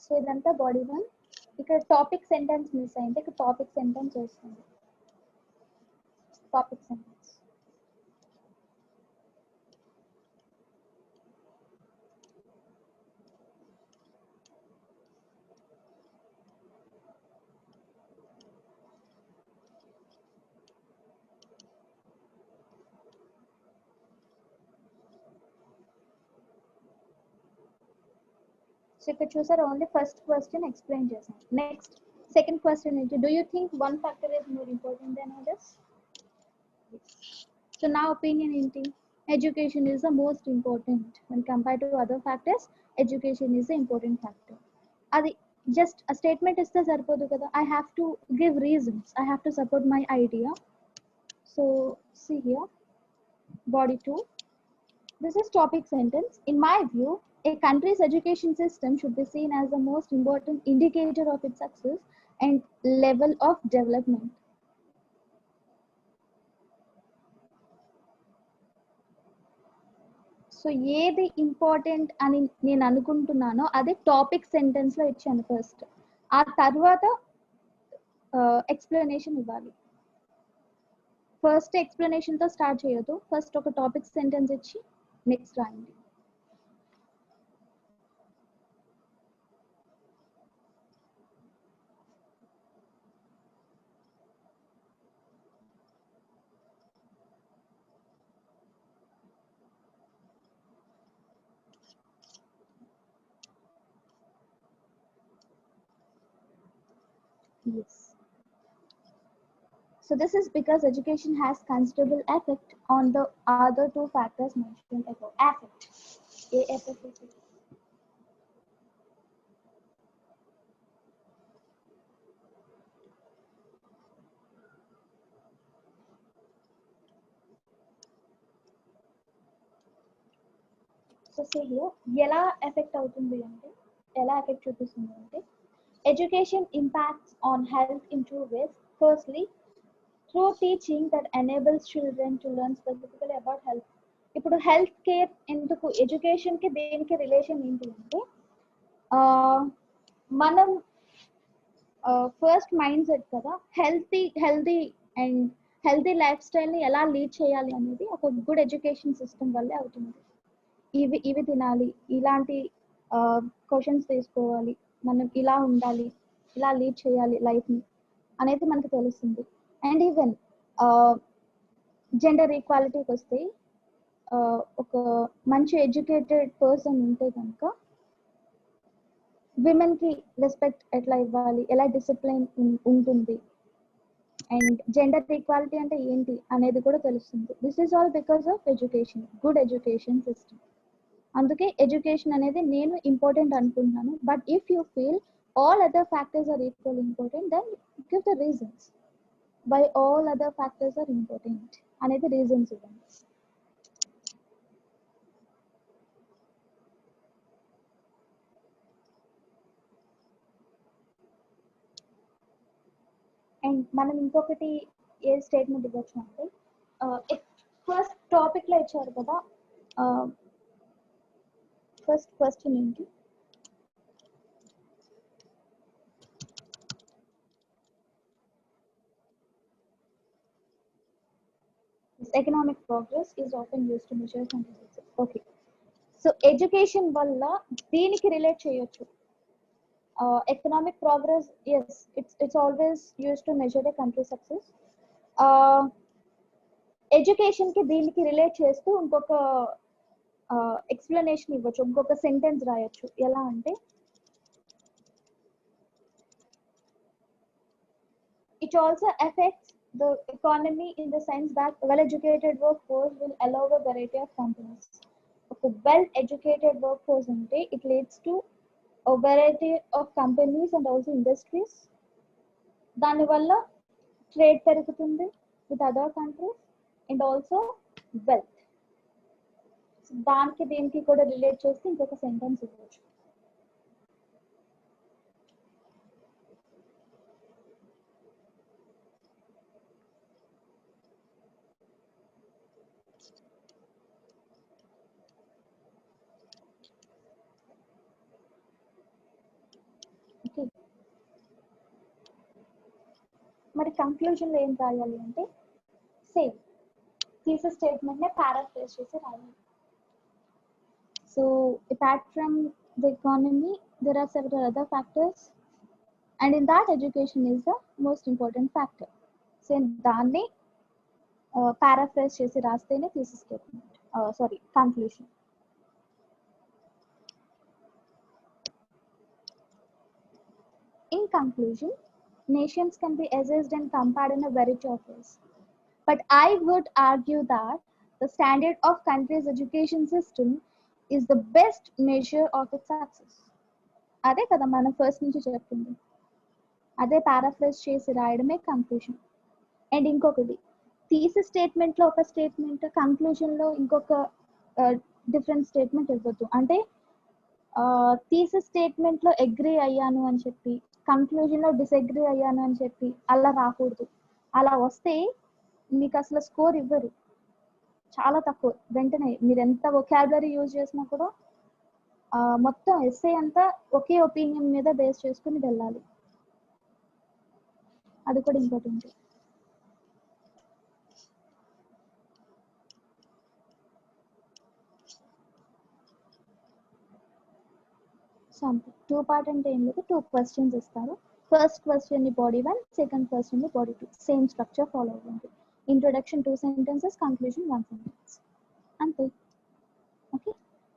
సో ఇదంతా బాడీ 1. ఇక్కడ టాపిక్ సెంటెన్స్ మిస్ అయింది, ఇక్కడ టాపిక్ సెంటెన్స్ వస్తుంది. టాపిక్ సెంటెన్స్ సో ఇక్కడ చూసారు, ఓన్లీ ఫస్ట్ క్వశ్చన్ ఎక్స్ప్లెయిన్ చేశాను. నెక్స్ట్ సెకండ్ క్వశ్చన్ ఏంటి, do you think one factor is more important than others? So నా ఒపీనియన్ ఏంటి, education is the most important when compared to other factors. Education is the important factor. అది just a statement ఇస్తే సరిపోదు కదా, I have to give reasons, I have to support my idea. So see here, body 2, this is topic sentence. In my view, a country's education system should be seen as the most important indicator of its success and level of development. So ఏది important అని నేను అనుకుంటున్నానో అదే topic sentence లో ఇచ్చాను first, ఆ తర్వాత explanation ఇవ్వాలి. First explanation తో స్టార్ట్ చేయొద్దు, ఫస్ట్ ఒక టాపిక్ సెంటెన్స్ ఇచ్చి నెక్స్ట్ రాయండి. Yes. So this is because education has considerable effect on the other two factors mentioned above. Affect. A-F-F-E-C. So see here, ఎలా ఎఫెక్ట్ అవుతుంది అంటే, ఎలా ఎఫెక్ట్ చూపిస్తుంది అంటే, education impacts on health in two ways. Firstly, through teaching that enables children to learn specifically about health. ఇప్పుడు health care ఎందుకు, education కి దేనికి రిలేషన్ ఏంటి అంటే, మనం ఫస్ట్ మైండ్ సెట్ కదా, healthy and healthy life style ని ఎలా లీడ్ చేయాలి అనేది ఒక గుడ్ ఎడ్యుకేషన్ సిస్టమ్ వల్లే అవుతుంది. ఇవి తినాలి, ఇలాంటి క్వశ్చన్స్ తీసుకోవాలి, మనం ఇలా ఉండాలి, ఇలా లీడ్ చేయాలి లైఫ్ని అనేది మనకు తెలుస్తుంది. అండ్ ఈవెన్ జెండర్ ఈక్వాలిటీకి వస్తే, ఒక మంచి ఎడ్యుకేటెడ్ పర్సన్ ఉంటే కనుక విమెన్కి రెస్పెక్ట్ ఎట్లా ఇవ్వాలి, ఎలా డిసిప్లిన్ ఉంటుంది, అండ్ జెండర్ ఈక్వాలిటీ అంటే ఏంటి అనేది కూడా తెలుస్తుంది. This is all because of education, good education system. అందుకే ఎడ్యుకేషన్ అనేది నేను ఇంపార్టెంట్ అనుకుంటున్నాను. But if you feel all other factors are equal important, then give the reasons why all other factors are important అనేది reasons ఇవ్వండి. And మనం ఇంకొకటి ఏ statement ఇవ్వచ్చు అంటే, ఫస్ట్ టాపిక్ లో ఇచ్చారు కదా, ఫస్ట్ క్వశ్చన్ ఏంటి, economic progress is often used to measure country success. Okay, so education వల్ల దీనికి రిలేట్ చేయొచ్చు. Economic progress, yes, it's always used to measure a country success. Education కి దీనికి రిలేట్ చేస్తూ ఇంకొక ఎక్స్ప్లెనేషన్ ఇవ్వచ్చు, ఇంకొక సెంటెన్స్ రాయొచ్చు. ఎలా అంటే, it also affects The economy in the sense that well-educated workforce will allow a variety of companies. ఒక well-educated workforce ఉంటే it leads to a variety of companies and also industries. దానివల్ల trade పెరుగుతుంది with other countries and also wealth. దానికి దీనికి కూడా relate చేస్తే ఇంకొక sentence ఇవ్వచ్చు. ఓకే, మరి కంక్లూజన్లో ఏం రాయాలి అంటే సేమ్ థీసిస్ స్టేట్మెంట్నే పారాఫ్రేజ్ చేసి రాయాలి. So apart from the economy, there are several other factors, and in that education is the most important factor. So దాన్ని paraphrase చేసి రాస్తేనే thesis statement, sorry, conclusion. In conclusion, nations can be assessed and compared in a variety of ways, but I would argue that the standard of country's education system is the best measure of its success. అదే కదా మనం first నుంచి చెప్తుంది, అదే paraphrase చేసి రాయడమే conclusion. And ఇంకొకటి, thesis స్టేట్మెంట్లో ఒక స్టేట్మెంట్, కంక్లూజన్లో ఇంకొక డిఫరెంట్ స్టేట్మెంట్ ఇవ్వద్దు. అంటే థీసిస్ స్టేట్మెంట్లో అగ్రీ అయ్యాను అని చెప్పి కంక్లూజన్లో డిసగ్రీ అయ్యాను అని చెప్పి అలా రాకూడదు. అలా వస్తే మీకు అసలు స్కోర్ ఇవ్వరు, చాలా తక్కువ. వెంటనే మీరు ఎంత వొకాబులరీ యూజ్ చేసినా కూడా మొత్తం ఎస్సే అంతా ఒకే ఒపీనియన్ మీద బేస్ చేసుకుని వెళ్ళాలి. అది కూడా ఇంపార్టెంట్. సో అంతే, 2 పార్ట్ అంటే ఏం లేదు, 2 క్వశ్చన్స్ ఇస్తారు. ఫస్ట్ క్వశ్చన్ ని బాడీ 1, సెకండ్ క్వశ్చన్ ని బాడీ 2, సేమ్ స్ట్రక్చర్ ఫాలో అవుతుంది. ఇంట్రొడక్షన్ 2 sentences, కంక్లూజన్ 1 sentence, అంతే. ఓకే,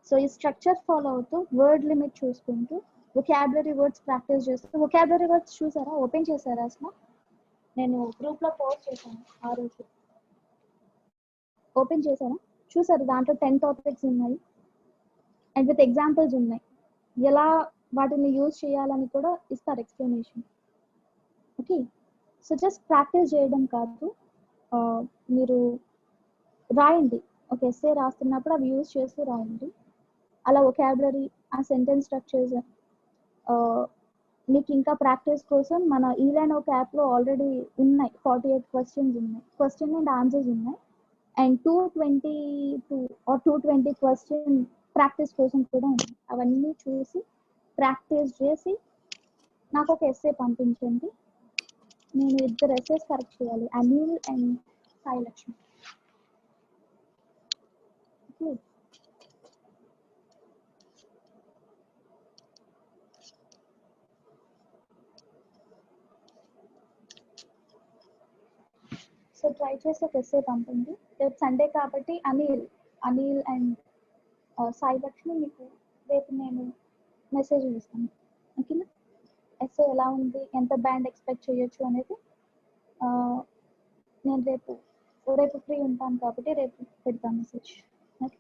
సో ఈ స్ట్రక్చర్ ఫాలో అవుతూ వర్డ్ లిమిట్ చూసుకుంటూ వొకాబులరీ వర్డ్స్ ప్రాక్టీస్ చేస్తూ, వొకాబులరీ వర్డ్స్ చూసారా, ఓపెన్ చేశారా అసలు? నేను గ్రూప్లో పోస్ట్ చేశాను ఆ రోజు, ఓపెన్ చేశారా? చూసారు, దాంట్లో 10 టాపిక్స్ ఉన్నాయి అండ్ విత్ ఎగ్జాంపుల్స్ ఉన్నాయి. ఎలా వాటిని యూజ్ చేయాలని కూడా ఇస్తారు explanation. Okay, so just practice చేయడం కాదు, మీరు రాయండి. ఒక ఎస్సే రాస్తున్నప్పుడు అవి యూజ్ చేస్తూ రాయండి. అలా వొకాబులరీ, ఆ సెంటెన్స్ స్ట్రక్చర్స్ మీకు ఇంకా ప్రాక్టీస్ కోసం మన ఈలైన్ ఒక యాప్లో ఆల్రెడీ ఉన్నాయి, 48 క్వశ్చన్స్ ఉన్నాయి, క్వశ్చన్ అండ్ ఆన్సర్స్ ఉన్నాయి. అండ్ 222 or 220 క్వశ్చన్ ప్రాక్టీస్ కోసం కూడా ఉంది. అవన్నీ చూసి ప్రాక్టీస్ చేసి నాకు ఒక ఎస్సే పంపించండి. నేను 2 ఎస్సేస్ కరెక్ట్ చేయాలి, Anil and Sai Lakshmi. So try చేసి ఒక ఎస్సే పంపండి. రేపు సండే కాబట్టి అనిల్ అండ్ సాయి లక్ష్మి మీకు రేపు నేను మెసేజ్ ఇస్తాను. ఓకేనా, ఎస్సే ఎలా ఉంది, ఎంత బ్యాండ్ ఎక్స్పెక్ట్ చేయొచ్చు అనేది నేను రేపు ఫ్రీ ఉంటాను కాబట్టి రేపు పెడతాను message. Okay,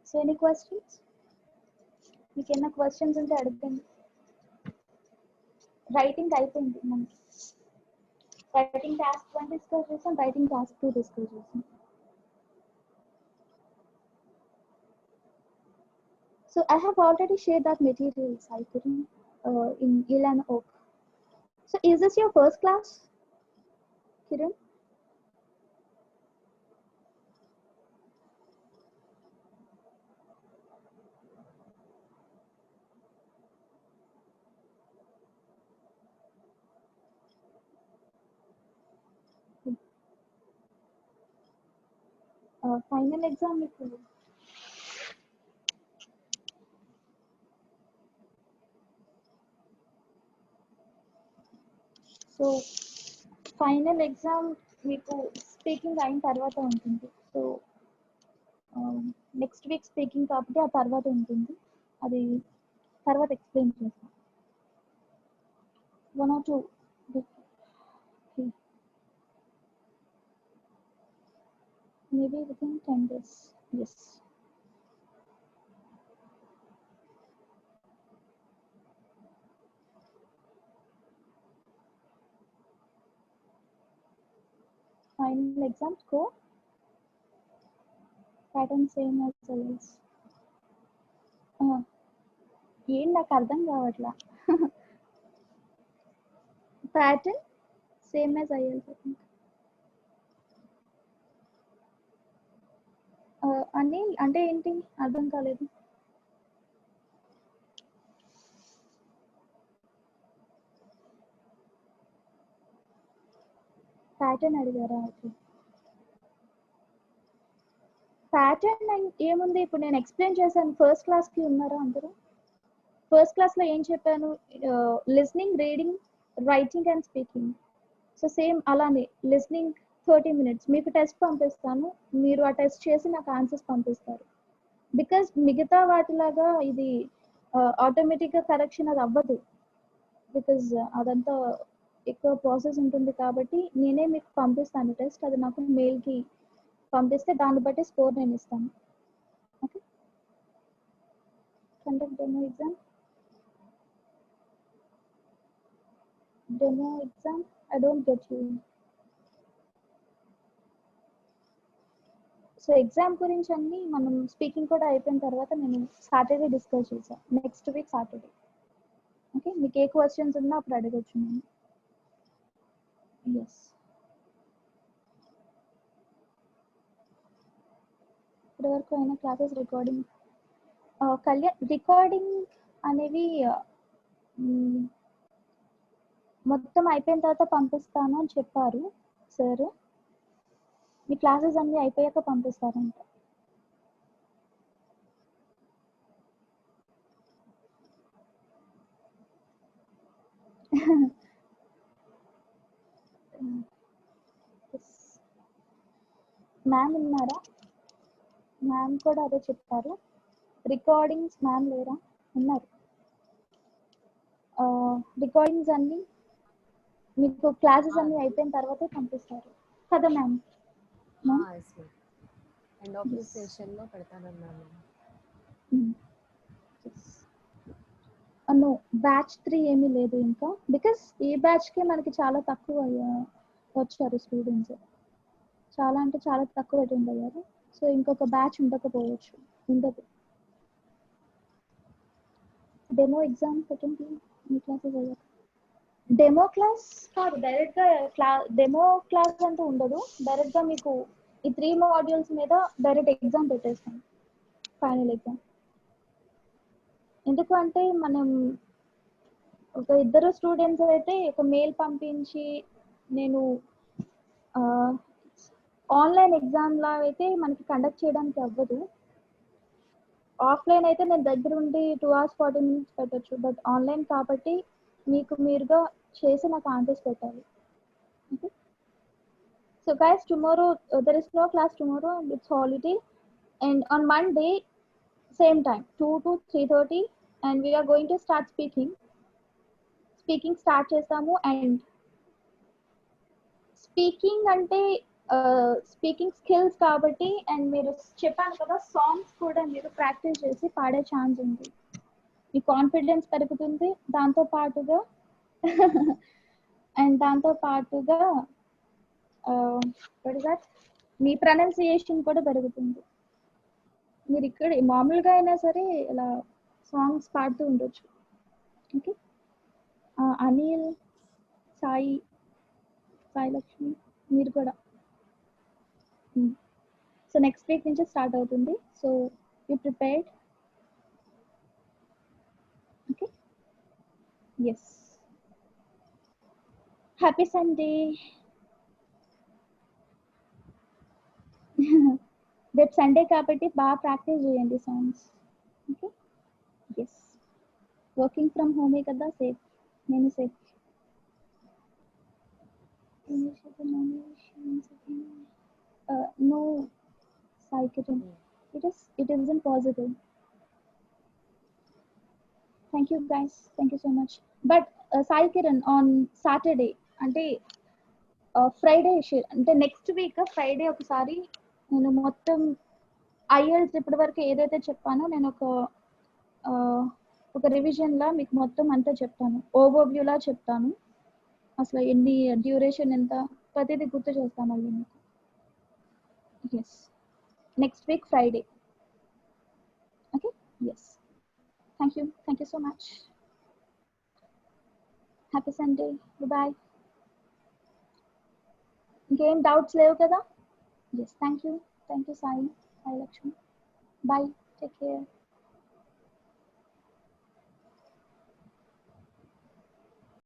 so any questions? మీకు ఏమైనా క్వశ్చన్స్ ఉంటే అడగండి. రైటింగ్ అయిపోయింది మనకి. రైటింగ్ టాస్క్ 1 డిస్కస్ చేసాం, రైటింగ్ టాస్క్ 2 డిస్కస్ చేసాం. So I have already shared that materials I put in Elan Oak. So is this your first class, Kiran? Final exam మీకు so final exam మీకు speaking అయిన తర్వాత ఉంటుంది. So next week speaking కాబట్టి ఆ తర్వాత ఉంటుంది, అది తర్వాత ఎక్స్ప్లెయిన్ చేస్తాను. 1 or 2 maybe within 10 days. Yes. Final exam score pattern same as always. ఏం నాకు అర్థం కావట్లా. ప్యాటర్న్ సేమ్ యాజ్ ఐఎల్స్ అని అంటే ఏంటి అర్థం కాలేదు. ప్యాటర్న్ అడిగారా? ఓకే. ప్యాటర్న్ ఏముంది, ఇప్పుడు నేను ఎక్స్ప్లెయిన్ చేశాను. ఫస్ట్ క్లాస్కి ఉన్నారా అందరూ? ఫస్ట్ క్లాస్లో ఏం చెప్పాను? Listening, reading, writing and speaking. So same అలానే లిస్నింగ్ 30 minutes. మీకు టెస్ట్ పంపిస్తాను, మీరు ఆ టెస్ట్ చేసి నాకు ఆన్సర్స్ పంపిస్తారు. బికాస్ మిగతా వాటిలాగా ఇది ఆటోమేటిక్గా కరెక్షన్ అది అవ్వదు. బికాజ్ అదంతా ఎక్కువ ప్రాసెస్ ఉంటుంది కాబట్టి నేనే మీకు పంపిస్తాను టెస్ట్. అది నాకు మెయిల్కి పంపిస్తే దాన్ని బట్టి స్కోర్ నేను ఇస్తాను. Okay. Conduct demo exam. Demo exam I don't get you. So exam గురించి అన్ని మనం స్పీకింగ్ కూడా అయిపోయిన తర్వాత నేను సాటర్డే డిస్కస్ చేశాను, నెక్స్ట్ వీక్ సాటర్డే. ఓకే. మీకు ఏ క్వశ్చన్స్ ఉన్నా అప్పుడు అడగచ్చు నేను. ఎస్. ఇప్పటివరకు అయిన క్లాసెస్ రికార్డింగ్ కళ్యాణ్ రికార్డింగ్ అనేవి మొత్తం అయిపోయిన తర్వాత పంపిస్తాను అని చెప్పారు సార్. మీ క్లాసెస్ అన్ని అయిపోయాక పంపిస్తారంట. మ్యామ్ ఉన్నారా? మ్యామ్ కూడా అదే చెప్పారు. రికార్డింగ్స్ మ్యామ్ లేరా? ఉన్నారు. రికార్డింగ్స్ అన్ని మీకు క్లాసెస్ అన్ని అయిపోయిన తర్వాతే పంపిస్తారు కదా మ్యామ్? ఎండ్ ఆఫ్ ది సెషన్లో పెడతానన్నాను. నో, బ్యాచ్ 3 ఏమీ లేదు ఇంకా. బికాస్ ఈ బ్యాచ్కి మనకి చాలా తక్కువ వచ్చారు స్టూడెంట్స్. చాలా అంటే చాలా తక్కువ అటెండ్ అయ్యారు. సో ఇంకొక బ్యాచ్ ఉండకపోవచ్చు, ఉండదు. డెమో ఎగ్జామ్ పెట్టండి మీ క్లాసెస్ అయ్యాక. డెమో క్లాస్ కాదు, డైరెక్ట్గా డెమో క్లాస్ అంటూ ఉండదు. డైరెక్ట్గా మీకు ఈ 3 మాడ్యూల్స్ మీద డైరెక్ట్ ఎగ్జామ్ పెట్టేస్తాం, ఫైనల్ ఎగ్జామ్. ఎందుకు అంటే మనం ఒక 2 స్టూడెంట్స్ అయితే ఒక మెయిల్ పంపించి నేను ఆన్లైన్ ఎగ్జామ్ లా అయితే మనకి కండక్ట్ చేయడానికి అవ్వదు. ఆఫ్లైన్ అయితే నేను దగ్గర ఉండి 2 hours 40 minutes పెట్టచ్చు. బట్ ఆన్లైన్ కాబట్టి మీకు మీరుగా చేసి నాకు ఆన్సర్స్ పెట్టాలి. Okay. So guys, tomorrow there is no class tomorrow and it's holiday. And on Monday same time 2 to 3:30 and we're going to start speaking start చేస్తాము. అండ్ స్పీకింగ్ అంటే speaking skills కాబట్టి, and మీరు చెప్పాను కదా songs కూడా మీరు practice చేసి పాడే ఛాన్స్ ఉంది. మీ కాన్ఫిడెన్స్ పెరుగుతుంది దాంతో పాటుగా. అండ్ దాంతో పాటుగా మీ ప్రొనౌన్సియేషన్ కూడా పెరుగుతుంది. మీరు ఇక్కడ మామూలుగా అయినా సరే ఇలా సాంగ్స్ పాడుతూ ఉండొచ్చు. ఓకే. అనిల్, సాయి లక్ష్మి మీరు కూడా. సో నెక్స్ట్ వీక్ నుంచి స్టార్ట్ అవుతుంది. So you prepared? Okay. Yes. Happy Sunday. రేపు సండే కాబట్టి బాగా ప్రాక్టీస్ చేయండి songs. Okay. Yes. Working from హోమే కదా, సేఫ్. నేను safe. No, Sai Kiran. It isn't possible. Thank you guys. Thank you so much. But Sai Kiran on Saturday అంటే Friday అంటే next week Friday ఒకసారి నేను మొత్తం ఐఎల్స్ ఇప్పటి వరకు ఏదైతే చెప్పానో నేను ఒక రివిజన్లా మీకు మొత్తం అంతా చెప్తాను, ఓవర్వ్యూలా చెప్తాను. అసలు ఎన్ని డ్యూరేషన్ ఎంత ప్రతిదీ గుర్తు చేస్తాను మళ్ళీ మీకు. Yes, next week Friday. Okay, yes. Thank you so much. Happy Sunday. Bye. ఇంకేం డౌట్స్ లేవు కదా? Yes, thank you Sai Lakshmi. Bye, take care.